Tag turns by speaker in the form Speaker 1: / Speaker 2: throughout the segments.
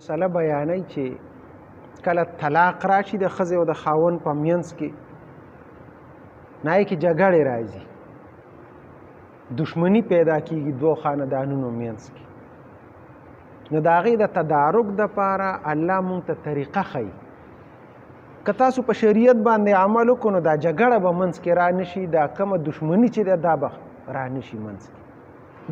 Speaker 1: مسله بیانوي چې کله طلاق راشي د ښځې او د خاوند په منځ کې نای کې جګړې راځي، دشمنی پیدا کیږي دوه خاندانونو منځ کې، نو د هغې د تدارک دپاره الله مونږ ته طریقه ښیي. که تاسو په شریعت باندې عمل وکړو نو دا جګړه به منځ کې را نشي، دا کومه دشمني چې ده دا به را نشي منځ کې.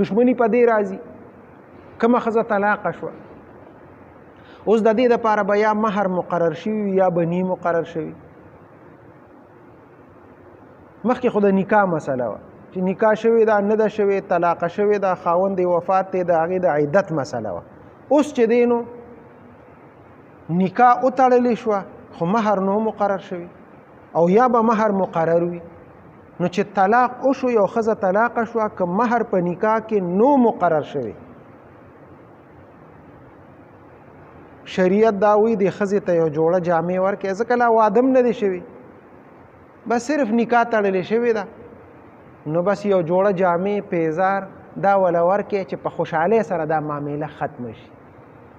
Speaker 1: دشمني په دې راځي کومه ښځه طلاقه شوه، اوس د دې دپاره به یا مهر مقرر شوي یا به نی مقرر شوي. مخکې خو د نکاح مسله وه چې نکاح شوې ده نه ده شوې، طلاقه شوې ده، خاوند یې وفات دی، د هغې د عدت مسله وه. اوس چې دی نو نکاح وتړلې شوه خو مهر نو مقرر شوي او یا به مهر مقرر وي، نو چې طلاق وشو یو ښځه طلاقه شوه که مهر په نکاح کې نو مقرر شوي، شریعت دا وایي د ښځې ته یو جوړه جامې ورکړئ، ځکه لا واده هم نه دی شوي، بس صرف نکاح تړلې شوې ده، نو بس یو جوړه جامې پیزار دا وله ورکړئ چې په خوشحالۍ سره دا معامله ختمه شي،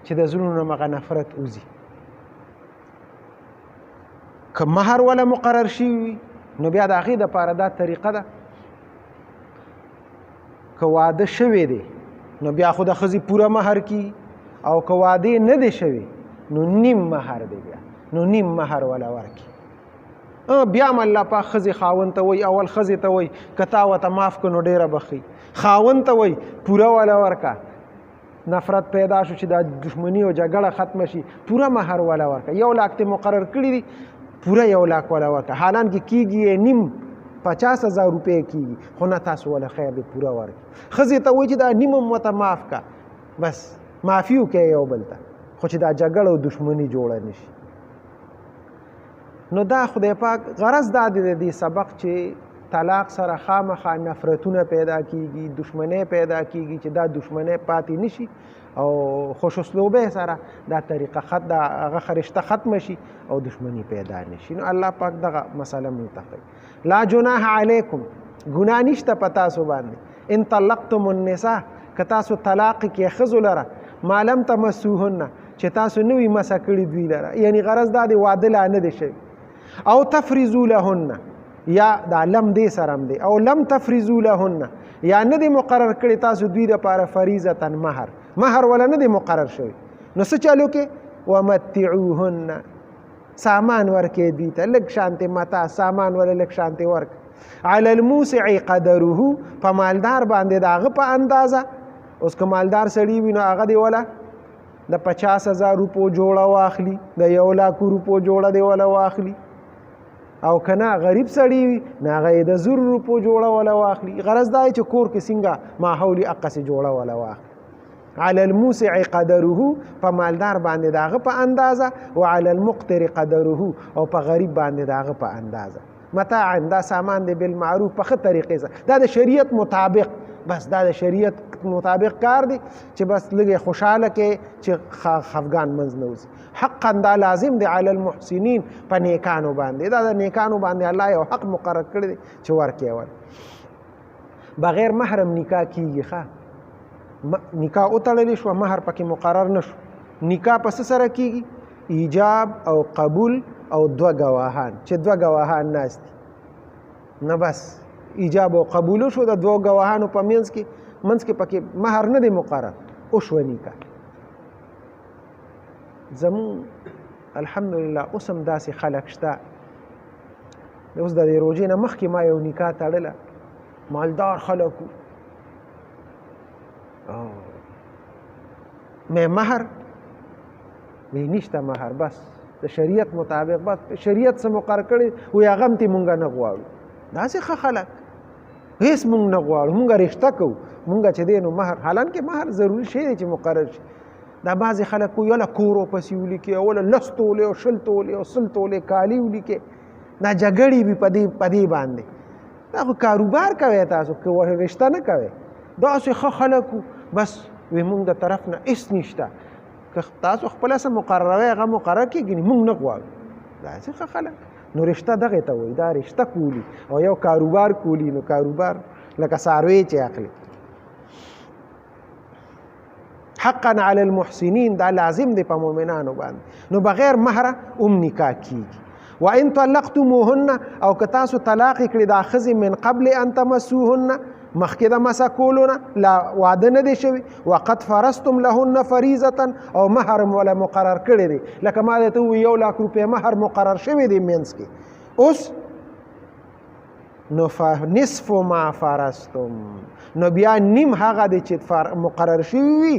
Speaker 1: چې د زړونو نه هغه نفرت وځي. که مهر وله مقرر شوي وي نو بیا د هغې دپاره دا طریقه ده، که واده شوی دی نو بیا خو د ښځې پوره مهر کیږي، او که واده نه دی شوی نو نیم مهر دی، بیا نو نیم مهر وله ورکړي. بیا هم الله پاک ښځې خاوند ته وایي، اول ښځې ته وایي که تا ورته معاف کړو نو ډېره بخي، خاوند ته وایي پوره وله ورکړه، نفرت پیدا شو چې دا دشمني او جګړه ختمه شي، پوره مهر وله ورکړه. 1 لاک ته مقرر کړي دي، پوره 1 لاک وله ورکړه، حالان کې کیږي نیم 50,000 روپۍ کیږي، خو نه تاسو وله خیر دی پوره ورکړي. ښځې ته وایي چې دا نیم هم ورته معاف کړه، بس معافي وکړئ یو بل ته، خو چې دا جګړه او دشمني جوړه نه شي. نو دا خدای پاک غرض دا دی د دې سبق چې طلاق سره خامخا نفرتونه پیدا کیږي، دشمنۍ پیدا کیږي، چې دا دشمنۍ پاتې نشي او خوش اسلوبۍ سره دا طریقه دا هغه رشته ختمه شي او دشمني پیدا نشي. نو الله پاک دغه مسله مونږ ته ښیي. لا جناح علیکم، ګناه نشته په تاسو باندې، ان طلقتم النساء، که تاسو طلاق کې ښځو لره ما لم تمسوهن، چې تاسو نه وي مسه کړي دوی لره، یعنی غرض دا دی واده لا نه دی شوي، او تفرضوا لهن، یا دا لم دې سره هم دی، او لم تفرضوا لهن، یا نه دی مقرر کړي تاسو دوی دپاره فریضة مهر، مهر ولا نه دی مقرر شوی، نو څه چالو کې ومتعوهن، سامان ورکې دوی ته لږ شانتې متا، سامان ولا لږ شانتې ورک، علی الموسع قدره، په مالدار باندې د هغه په اندازه. اوس که مالدار سړي وي نو هغه دی ولا د 50,000 روپو جوړه واخلي، د 1 لاک روپو جوړه دی ولا واخلي، او که نه غریب سړي وي نو هغه یې د 0 روپو جوړه ولا واخلي. غرض دا چې کور کې څنګه ماحول یې هغسې جوړه ولا واخلي. علی الموسع قدره، په مالدار باندې د هغه په اندازه، وعلى المقتر قدره، او په غریب باندې د هغه په اندازه. متاعا، دا سامان دی بالمعروف، په ښه طریقې سره، دا د شریعت مطابق، بس دا د شریعت مطابق کار دی چې بس لږ خوشحاله کې چې خفګان منځ نه وځي. حقا دا لازم دی علی المحسنین، په نیکانو باندې، دا د نیکانو باندې الله یو حق مقرر کړی دی چې ورکې ور. بغیر محرم نکاح کیږي، ښه نکاح وتړلی شوه مهر پکې مقرر نه شو، نکاح په څه سره کیږي؟ ایجاب او قبول او 2 ګواهان، چې 2 ګواهان ناست دي، نه بس ایجاب او قبول شو د 2 ګواهانو په منځ کې پکې مهر نه دی مقرر، وشوه نکاح. زمون الحمدلله اوس هم داسې خلک شته، اوس د دې روژې نه مخکې ما یو نکاح تړله، مالدار خلک وو، مې مهر وی نشته مهر، بس د شریعت مطابق، بس شریعت څه مقرر کړي وی هغه هم تی مونږ نه غواړو. داسې ښه خلک هېڅ مونږ نه غواړو، مونږ رشته کوو، مونږ چې دی نو مهر، حالانکې مهر ضروري شی دی چې مقرر شي. دا بعضې خلک وایي وله کور ورپسې ولیکې، او وله 10 تولې او 20 تولې او 100 تولې کالي ولیکې، دا جګړې وي په دې باندې. دا خو کاروبار کوئ تاسو، که رشته نه کوئ. داسې ښه خلک بس وی مونږ د طرف نه هېڅ نشته، که تاسو خپله څه مقرروئ هغه مقرر کېږي، مونږ نه غواړو. داسې ښه خلک نو رشته دغې ته وایي، دا رشته کولی او یو کاروبار کولی، نو کاروبار لکه څاروی چې اخلي. حقا علی المحسنین دا لازم دی په مؤمنانو باندې نو بغیر مهره نکاح کیږي وان طلقتموهن او که تاسو طلاق کړي دا ښځې من قبل ان تمسوهن مخکې د مسه کولو نه لا واده نه دی شوي وقد فرضتم لهن فریضة او مهر ولا مقرر کړی دی لکه ما درته ووایي 1 لک روپۍ مهر مقرر شوی دی منځ کې اوس نو فنصف ما فرضتم نو بیا نیم هغه دی چې مقرر شوي وي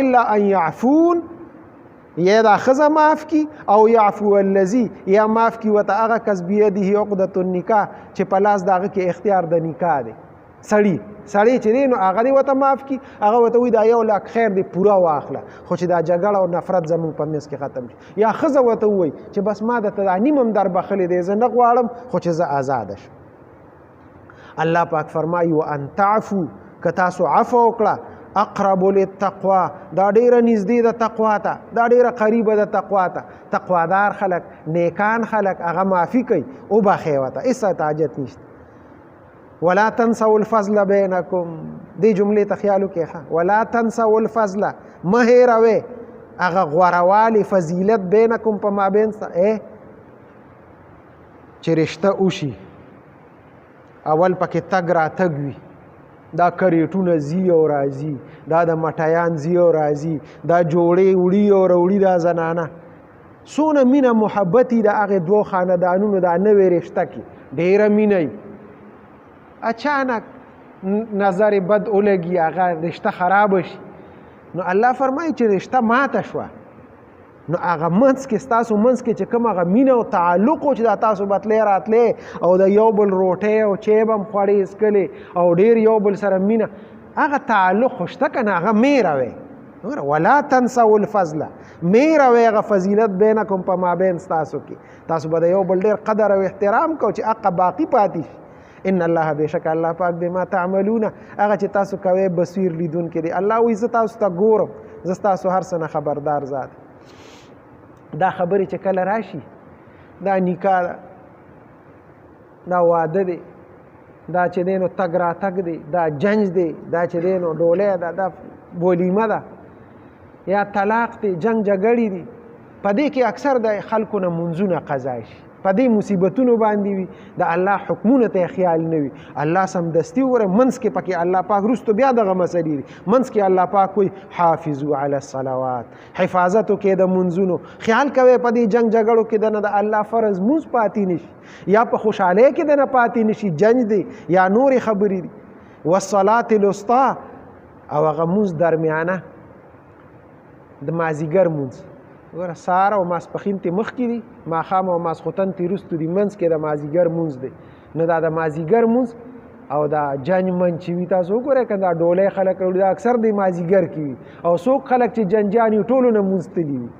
Speaker 1: الا ان یعفون یا دا ښځه معاف کی او یعفو الذی یا معاف کی ورته هغه کس بیده عقدة النکاح چې په لاس د هغه کې اختیار د نکاح دی سړی چې دی نو هغه دی ورته معاف کی هغه ورته وایي دا 1 لک خیر دی پوره واخله خو چې دا جګړه او نفرت زموږ په منځ کې ختم شي یا ښځه ورته ووایي چې بس ما درته دا نیم هم در بخلی دی زه نه غواړم خو چې زه آزاده شم الله پاک فرمایي وان تعفو که تاسو عفو وکړه اقرب للتقوا دا ډیره نږدې د تقوا ته دا ډیره قریبه د تقوا ته تقوادار خلک نیکان خلک هغه معافي کوي او بخښئ ورته هېڅ حاجت نشته ولا تنسوا الفضل بینکم دې جملې ته خیال وکړئ ولا تنسوا الفضل مه هېروئ هغه غوروالي فضیلت بینکم په مابین چې رشته وشي اول پکې تګ راتګ وي دا کریټونه ځي او راځي دا د مټیان ځي او راځي دا جوړې وړي او راوړي دا زنانه څونه مینه محبت د هغې دوو خاندانونو دا نوې رشته کې ډېره مینه وي اچانک نظر بد ولګي هغه رشته خرابه شي نو الله فرمایي چې رشته ماته شوه نو هغه منځ کې ستاسو منځ کې چې کوم هغه مینه او تعلق و چې دا تاسو به تلې راتلې او د یو بل روټۍ او چای به هم خوړې څکلې او ډېر یو بل سره مینه هغه تعلق خو شته که نه هغه مې روئ ولا تنسوا الفضل مې روئ هغه فضیلت بینکم په مابین ستاسو کې تاسو به د یو بل ډېر قدر او احترام کو چې حق باقي پاتې شي ان الله بشک الله پاک بما تعملون هغه چې تاسو کوئ بصیر لیدونکی دی الله وایي زه تاسو ته ګورم زه ستاسو هر څه نه خبردار ذات دا خبرې چې کله راشي دا نکاح ده دا واده دی دا چې دی نو تګ راتګ دی دا جنج دی دا چې دی نو ډولۍ ده دا بولیمه ده یا طلاق دی جنگ جګړې دي په دې کې اکثر د خلکو نه منځونه قضا شي په دې مصیبتونو باندې وي د الله حکمونو ته خیال نه وي الله سمدستي وګوره منځ کې پکې الله پاک وروستو بیا دغه مسلې دي منځ کې الله پاک وایي حافظو علی الصلوات حفاظت وکړئ د منځونو خیال کوئ په دې جنګ جګړو کې دنه د الله فرض مونځ پاتې نشي یا په خوشحالۍ کې دنه پاتې نشي جنج دی یا نورې خبرې دي والصلاة الوسطی او هغه مونځ درمیانه د مازدیګر مونځ وګوره سهار او ماسپښین ترې مخکې دي ماښام او ماسخوتن ترې وروستو دي منځ کې د مازدیګر مونځ دی نو دا د مازدیګر مونځ او دا جنج منج چې وي تاسو وګورئ که دا ډولۍ خلک راوړي دا اکثر د مازدیګر کې وي او څوک خلک چې جنجان وي ټولو نه مونځ تلي وي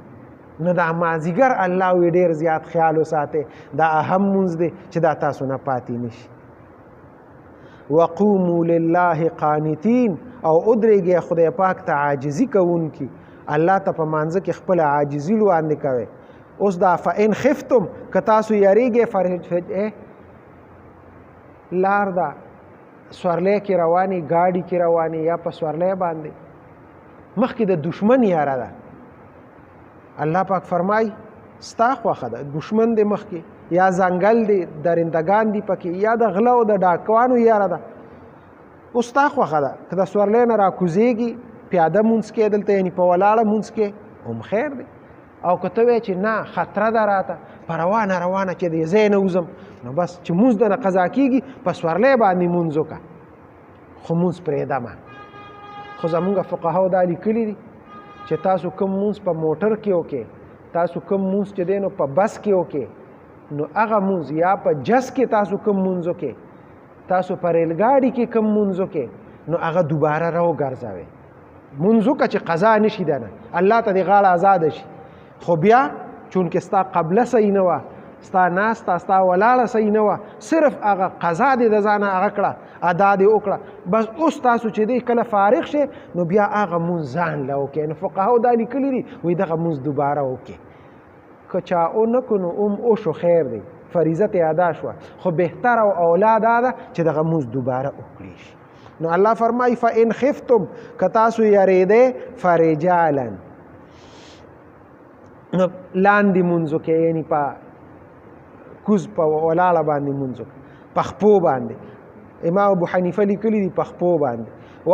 Speaker 1: نو دا مازدیګر الله وي ډېر زیات خیال وساتئ دا اهم مونځ دی چې دا تاسو نه پاتې نشي وقوموا لله قانتین او ادرېږئ خدای پاک ته عاجزي کوونکي الله ته په مانځه کې خپل عاجزي لوړاندې کوئ اوس دا فإن خفتم که تاسو یریږئ لار ده سورلی کې روانې ګاډي کې روانې یا په سورلی باندې مخکې د دشمن یاره ده الله پاک فرمای ستا خوښه ده دشمن دی مخکې یا ځنګل دی درندگان دي پکې یا د غله او د ډاکوانو یاره ده اوس ستا خوښه ده که د سورلی نه راکوزېږي پیاده مونځ کې دلته یعنې په ولاړه مونځ کې هم خیر دی او که ته وایې چې نه خطره ده راته په روانه روانه چې د ځای نه وځم نو بس چې مونځ دنه قضا کېږي په سورلی باندې مونځ وکړه خو مونځ پرېږدمه خو زمونږ فقهاو دا لیکلي دي چې تاسو کوم مونځ په موټر کې وکړئ تاسو کوم مونځ چې دی نو په بس کې وکړئ نو هغه مونځ یا په جس کې تاسو کوم مونځ وکړئ تاسو په ریلګاډي کې کوم مونځ وکړئ نو هغه دوباره راوګرځوئ مونځ وکړه چې قضا نه شي دنه الله ته دې غاړه ازاده شي خو بیا چونکې ستا قبله صحیح نه وه ستا ناسته ستا ولاړه صحیح نه وه صرف هغه قضا دې د ځانه هغه کړه ادا دې وکړه بس اوس تاسو چې دی کله فارغ شي نو بیا هغه مونځ ځان له وکړئ نو فقهاو دا لیکلي دي وایي دغه مونځ دوباره وکړئ که چا ونه کړو نو اوشو خیر دی فریضه ته ادا شوه خو بهتر او اولا دا ده چې دغه مونځ دوباره وکړی شي نو الله فرمای فإن خفتم که تاسو یریده فرجالا لاندې منځو کې یعنی په کوز په ولاړه باندې منځو په خپو باندې امام ابو حنیفه لیکلی دي په خپو باندې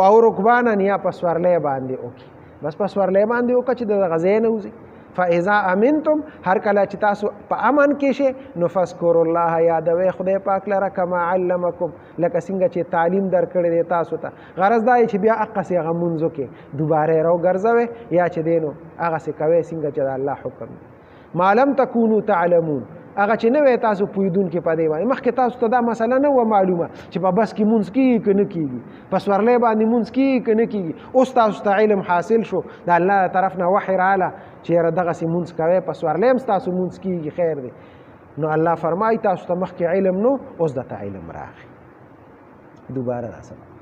Speaker 1: او رکبانا یا په سورلی باندې وکړي بس په سورلی باندې وکړه چې د غځې نه وځي فاذا امنتم هر کله چې تاسو په امن کې شئ نو فذکروا الله یادوئ خدای پاک لره کما علمکم لکه څنګه چې تعلیم درکړی دی تاسو ته غرض دا چې بیا هغسې هغه منځو کې دوباره راوګرځوئ یا چې دی نو هغسې کوئ څنګه چې د الله حکم دی ما لم تکونوا تعلمون هغه چې نه وی تاسو پوهېدونکي په دې باندې مخکې تاسو ته دا مسله نه وه معلومه چې په بس کې مونځ کېږي که نه کېږي په سورلی باندې مونځ کېږي که نه کېږي اوس تاسو ته علم حاصل شو د الله طرف نه وحی راغله چې یاره دغسې مونځ کوئ په سورلی هم ستاسو مونځ کېږي خیر دی نو الله فرمایي تاسو ته مخکې علم نو اوس درته علم راغی دوباره دا سبق